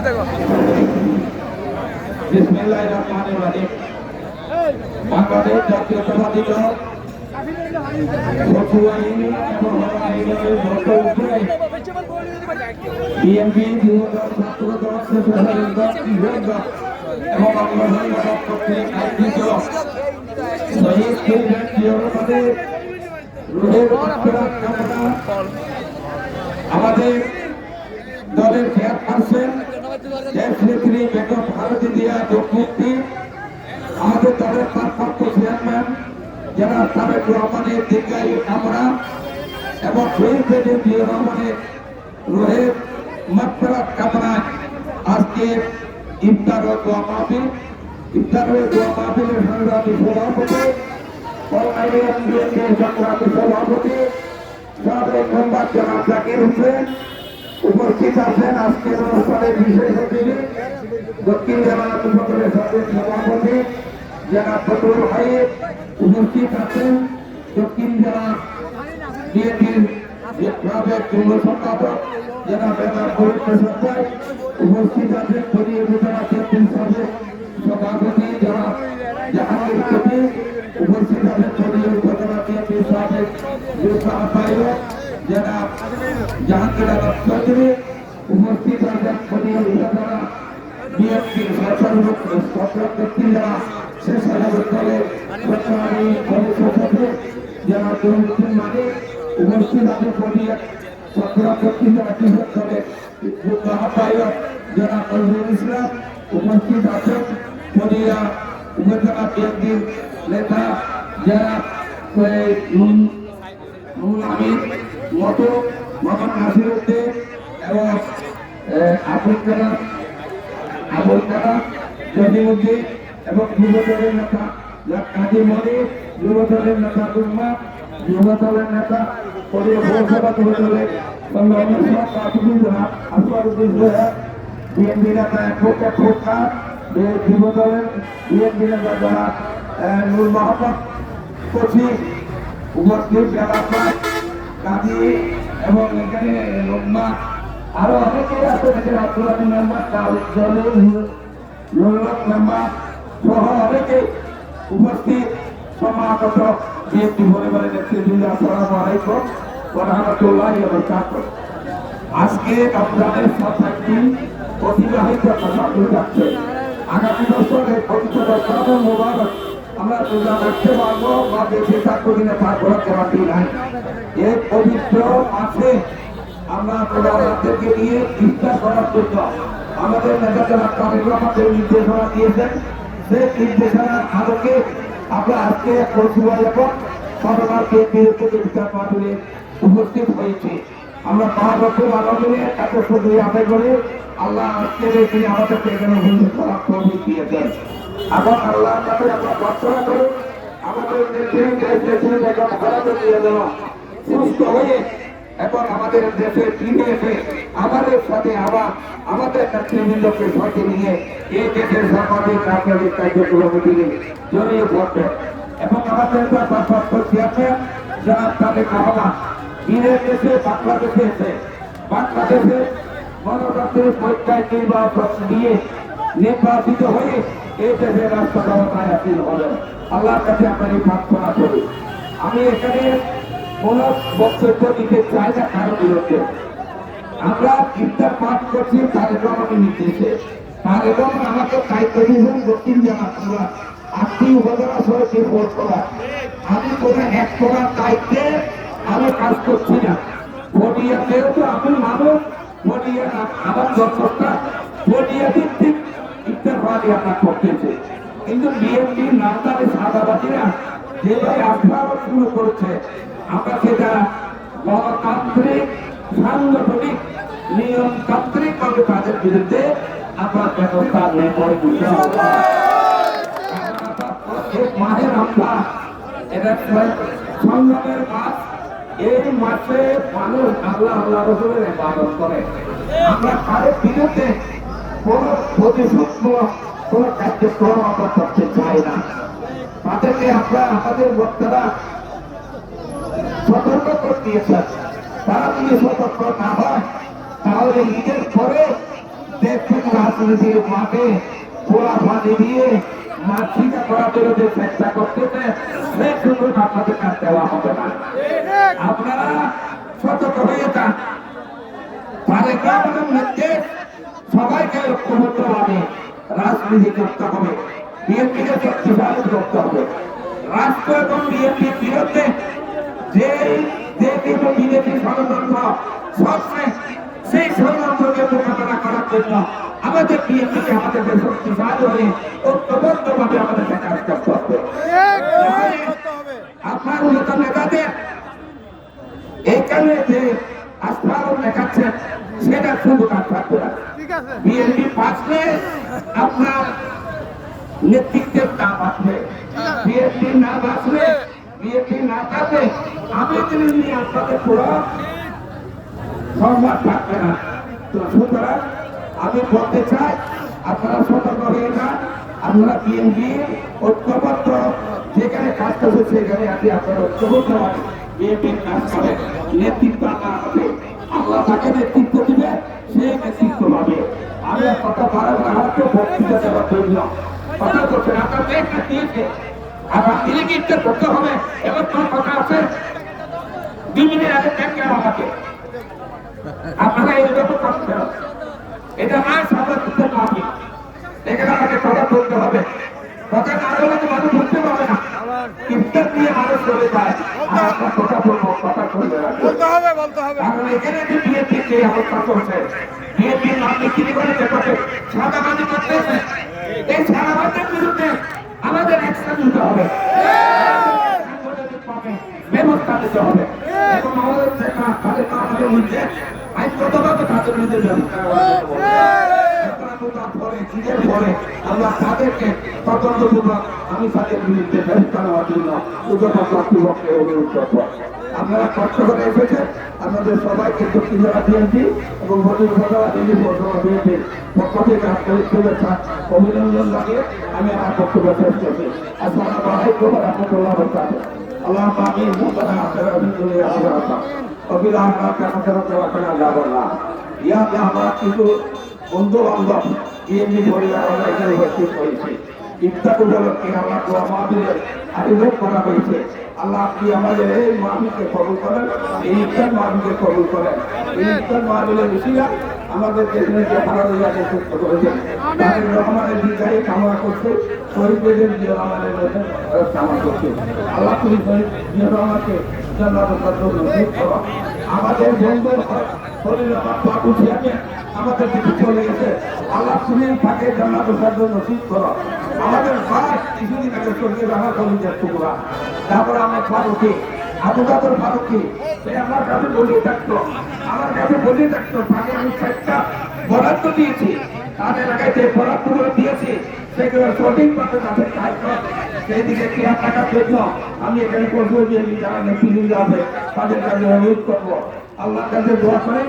দেখো বাংলাদেশ জাতীয়তাবাদী দল বিএনপি যুবদল ছাত্রদল স্বেচ্ছাসেবক দল কৃষক দল এবং অঙ্গনওয়াড়ি কর্তৃক আয়োজিত শহীদ প্রেসিডেন্ট জিয়াউর রুহের মাগফিরাত কামনা আমাদের দলের চেয়ারপারসন দেশনেত্রী বেগম খালেদা জিয়া মুক্তি, আমাদের দলের ভারপ্রাপ্ত চেয়ারম্যান যারা তারেক রহমানের দীর্ঘায়ু কামনা এবং শহীদ প্রেসিডেন্ট জিয়াউর রহমানের রুহের মাগফিরাত কামনায় আজকে ইফতার ও দোয়া মাহফিল, ইফতারের দোয়া মাহফিলের সংগ্রামী সভাপতি সংগ্রামী সভাপতি সাবেক মেম্বার জনাব জাকির হোসেন উপস্থিত আছেন। আজকের অনুষ্ঠানের বিশেষ অতিথি দক্ষিণ জেলা যুবদলের সাবেক সভাপতি জনাব বদরুল ভাই উপস্থিত আছেন। দক্ষিণ জেলা বিএনপির সাবেক যুগ্ম সম্পাদক জনাব সরকার উপস্থিত আছেন। দলীয় উপজেলা কেন্দ্রীয় সাবেক সভাপতি জনাব জাহাঙ্গীর কবি উপস্থিত আছেন। দলীয় উপজেলা কেন্দ্রীয় সাবেক আহ্বায়ক জনাব জাহাঙ্গীর আলম চৌধুরী উপস্থিত আছেন। দলীয় উপজেলা বিএনপির দক্ষিণ জেলা স্বেচ্ছাসেবক দলের সরকারি সদস্য জনাব জহিরুদ্দিন মালিক উপস্থিত আছেন। দলীয় দক্ষিণ জেলা কৃষক দলের যুগ্ম আহ্বায়ক জনাব নজরুল ইসলাম উপস্থিত আছেন। দলীয় উপজেলা বিএনপির নেতা জনাব নুরুল আমিন মতো মোহাম্মদ নাসির উদ্দিন এবং আবুল কালাম জহিরুদ্দিন এবং যুবদলের নেতা কাজী মনির, যুবদলের নেতা দুর্মা, যুবদলের নেতা পরিবার পৌরসভা যুবদলের আসবারুদ্দিন সোহেব, বিএনপি নেতা খোকা, যুবদলের বিএনপি নেতা যারা নূর মোহাম্মদ কচি উপস্থিত জেলাপাল কাজী এবং এখানে লোকমা আরো অনেকে আছে আব্দুল আলী মেম্বার মেম্বার সহ অনেকে উপস্থিত সমাগত বিএনপি পরিবারের নেতৃবৃন্দ আসসালামু আলাইকুম ওয়া রাহমাতুল্লাহি ওয়া বারাকাতুহু। আজকে রমজানের ৭ দিন অতিবাহিত যাচ্ছে। আগামী বছরের পবিত্র রমজান মুবারক আমরা রোজা রাখতে পারবো বা বেঁচে থাকবো কিনা তা করার গ্যারান্টি নাই। এই পবিত্র মাসে আমরা প্রধানমন্ত্রীকে নিয়ে ইফতার করার জন্য আমাদের নেতা যারা তারেক রহমানের নির্দেশনা দিয়েছেন, সেই নির্দেশনার আলোকে আমরা আজকে কচুয়া এবং সরকারকে বিরুদ্ধে ইফতার মাহফিলে উপস্থিত হয়েছি। আমরা মহাবতের আলমিনে এত শুধু আদায় করে আল্লাহ আজকের এই দিনে আমাদেরকে এখানে হিন্দু করার তৌফিক দিয়েছেন। এবং আল্লাহ কাছে আমরা প্রার্থনা করি আমাদের সুস্থ হয়ে এবং আমাদের দেশে ফিরে এসে আমাদের সাথে আবার আমাদের নেতৃবৃন্দকে সাথে নিয়ে এই দেশের সামাজিক রাজনৈতিক কার্যক্রমে তিনি জড়িয়ে পড়বেন এবং আমাদের ভারপ্রাপ্ত চেয়ারম্যান জনাব তারেক রহমান বীরের দেশে বাংলাদেশে এসে বাংলাদেশে গণতন্ত্রের পরীক্ষায় নির্বাচন দিয়ে নির্বাচিত হয়ে এই দেশের রাষ্ট্র ক্ষমতায় আসীন হলেন। আল্লাহর কাছে আমরা এই প্রার্থনা করি। আমি এখানে কোন বক্তব্য দিতে চাই না কারো বিরুদ্ধে। আমরা ইফতার পাঠ করছি তারেক রহমানের নির্দেশে। তারেক রহমান আমাকে দায়িত্ব দিয়েছেন দক্ষিণ জেলা 8টি উপজেলা সহ রিপোর্ট করা। আমি কোনো এক করার দায়িত্বে আমি কাজ করছি না। ভোটিয়া যেহেতু আমি মানুষ, ভোটিয়া আমার দর্শকটা ভোটিয়া ভিত্তিক ইফতার পার্টি আমরা করতেছে। কিন্তু বিএনপির নামদারে সাদাবাদীরা যেভাবে আগ্রহ শুরু করেছে আমরা সেটা গণতান্ত্রিক সাংগঠনিক নিয়মতান্ত্রিক ভাবে তাদের বিরুদ্ধে আমরা ব্যবস্থা নেব। মাহের আমরা এটা সংগ্রামের মাস। এই মাসে মানুষ আল্লাহ আল্লাহ রসুলের ইবাদত করে। আমরা তাদের বিরুদ্ধে কোন প্রতিশোধ কোন কার্যক্রম আমরা করতে চাই না। তাদেরকে আমরা আমাদের বক্তারা সতর্ক করে দিয়েছেন। তারা যদি সতর্ক না হয় তাহলে ঈদের পরে দেখবেন রাজনীতির মাঠে পোড়া ফাঁদি দিয়ে মাতৃকা করা বেরোতে চেষ্টা করতেছে, সেই সুযোগ আপনাদের কাছে দেওয়া হবে না। আপনারা সতর্ক হয়ে যান। তারেক রহমানের মধ্যে সবাইকে ঐক্যবদ্ধভাবে রাজনীতি করতে হবে, বিএনপিকে শক্তিশালী করতে হবে। রাষ্ট্র এবং বিএনপির বিরুদ্ধে যে বিজেপি ষড়যন্ত্র সবচেয়ে সেই ষড়যন্ত্রকে মোকাবেলা করার জন্য আমাদের বিএনপিকে আমাদেরকে শক্তিশালী হয়ে ঐক্যবদ্ধভাবে আমাদেরকে কাজ করতে হবে। আপনার উন্নত নেতাদের এইখানে যে আস্থারণ দেখাচ্ছেন সেটা শুধু কাজ থাকবে না। বিএনপি পাশে আপনার নেতৃত্বের নাম আসবে, বিএনপি নাম আসবে, বিএনপি না থাকবে আমি নিয়ে আপনাদের পুরো সংবাদ থাকবে না। তো সুতরাং আমি বলতে চাই আপনারা সতর্ক হয়ে যান। আপনারা বিএনপি ঐক্যবদ্ধ যেখানে কাজ করছে সেখানে আপনি আপনারা ঐক্যবদ্ধ হবে, বিএনপির কাজ করে নেতৃত্ব আনা হবে। আল্লাহ তাকে নেতৃত্ব দিবে, সে নেতৃত্ব পাবে। আমি কথা বারবার বক্তৃতা দেওয়ার জন্য কথা করছেন, আপনার একটা দিয়েছে আবার ইলিগিটটা করতে হবে। এবার তোমার কথা আছে 2 মিনিট আগে ব্যাংকে আমাকে আপনারা এইরকম করছেন, এটা না সামনে করতে পারবি। এখানে আমাকে কথা বলতে হবে, কথা না বলে তো মানুষ বুঝতে পারবে না। ইফতার দিয়ে মানুষ চলে যায়, আর আপনার কথা বলবো, কথা বলবে বলতে হবে। কারণ এখানে যে বিএনপি যে অবস্থা চলছে, বিএনপির নাম বিক্রি করে যেটাকে সাদাবাজি করতেছে, এই সাদাবাজির বিরুদ্ধে আমাদের অ্যাকশন নিতে হবে, ব্যবস্থা নিতে হবে। এবং আমাদের তাদের আমাদের মধ্যে আইনগতভাবে তাদের মধ্যে ব্যবস্থা পরে আমরা তাদেরকে তদন্তপূর্বক আমি তাদের বিরুদ্ধে ব্যবস্থা নেওয়ার জন্য কর্তৃপক্ষকে অনুরোধ করবো। আপনারা কষ্ট করে এসেছেন, আপনাদের সবাইকে দক্ষিণ জেলা বিএনপি এবং বিএনপির পক্ষ থেকে আন্তরিক শুভেচ্ছা অভিনন্দন জানিয়ে আমি আমার বক্তব্য শেষ করছি। আসসালামু আলাইকুম ওয়া রাহমাতুল্লাহি ওয়া বারাকাতুহু। আল্লাহ আমিন মুতানা আখিরাতুল আখিরাত অবিরাম কানা যাবনা ইয়া আমরা কিন্তু বন্ধু বান্ধব বিএনপি পরিবার আমরা এখানে উপস্থিত হয়েছি। ইফতার উপলক্ষে আমরা দোয়া মাহফিলের আয়োজন করা হয়েছে। আল্লাহ আপনি আমাদের এই মাহফিলকে কবুল করেন, এই ইফতার মাহফিলকে কবুল করেন। এই ইফতার মাহফিলের বেশিরা আমাদের দেশে যে হারাদিয়াকে সুস্থ করেছেন, তাদের রহমানের দীর্ঘায়ু কামনা করছে, শহীদদের জিয়া রহমানের কামনা করছে। আল্লাহ তুমি শহীদ জিয়া রহমানকে জান্নাতুল ফেরদৌস নসিব করো। আমাদের বন্ধু বাবু ছিয়াকে আমাদের দিকে চলে গেছে, আল্লাহ তুমি তাকে জান্নাতুল ফেরদৌস নসিব করো। আমাদের ভাই কিছুদিন আগে চলিয়ে রাখা কলিজার টুকরা, তারপরে আমার ফারুকি আবু বকর ফারুকি, সে আমার কাছে বলিয়ে থাকতো, তাকে আমি 4টা বরাদ্দ দিয়েছি, তার এলাকায় যে বরাদ্দগুলো দিয়েছি সেগুলো সঠিকভাবে তাদের কাজ করে। সেই দিকে কি টাকার জন্য আমি এখানে করবো যে যারা নেতৃবৃন্দ আছে তাদের কাছে অনুরোধ করবো, আল্লাহর কাছে দোয়া করে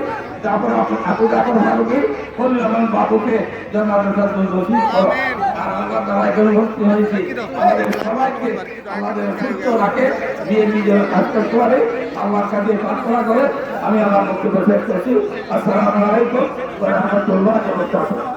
তারপরে আবু বকর ফারুকি বলল আমার বাবুকে জান্নাতুল নসিব করো। আর আল্লাহ তাআলা এখানে ভর্তি হয়েছি, আমাদের সবাইকে আমাদের সুস্থ রাখে, বিএনপি যেন কাজ করতে পারে, আল্লাহর কাছে প্রার্থনা করে আমি আমার বক্তব্য শেষ করছি। আসসালামু আলাইকুম ওয়া রাহমাতুল্লাহি ওয়া বারাকাতুহু।